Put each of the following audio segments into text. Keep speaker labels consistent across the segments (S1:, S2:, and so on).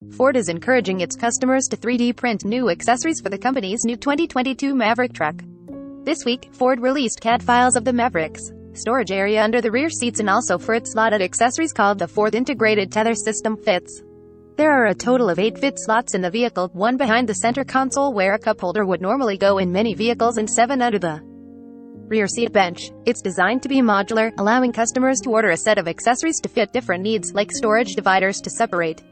S1: Ford is encouraging its customers to 3D print new accessories for the company's new 2022 Maverick truck. This week, Ford released CAD files of the Maverick's storage area under the rear seats and also for its slotted accessories called the Ford Integrated Tether System fits. There are a total of 8 fit slots in the vehicle, 1 behind the center console where a cup holder would normally go in many vehicles and 7 under the rear seat bench. It's designed to be modular, allowing customers to order a set of accessories to fit different needs, like storage dividers to separate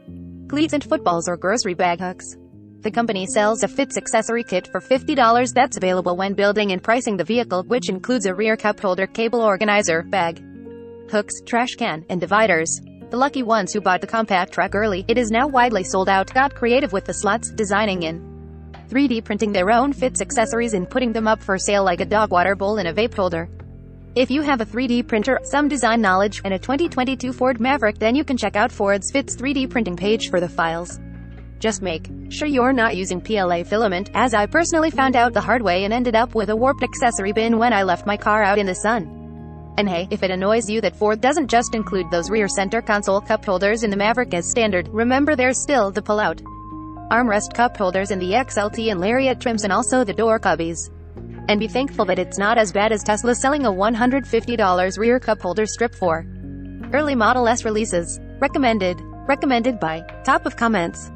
S1: cleats and footballs or grocery bag hooks. The company sells a fits accessory kit for $50 that's available when building and pricing the vehicle, which includes a rear cup holder, cable organizer, bag hooks, trash can, and dividers. The lucky ones who bought the compact truck early, it is now widely sold out, got creative with the slots, designing in 3D printing their own fits accessories and putting them up for sale like a dog water bowl and a vape holder. If you have a 3D printer, some design knowledge, and a 2022 Ford Maverick, then you can check out Ford's Fits 3D printing page for the files. Just make sure you're not using PLA filament, as I personally found out the hard way and ended up with a warped accessory bin when I left my car out in the sun. And hey, if it annoys you that Ford doesn't just include those rear center console cup holders in the Maverick as standard, remember there's still the pull-out armrest cup holders in the XLT and Lariat trims and also the door cubbies. And be thankful that it's not as bad as Tesla selling a $150 rear cup holder strip for early Model S releases. Recommended by Top of Comments.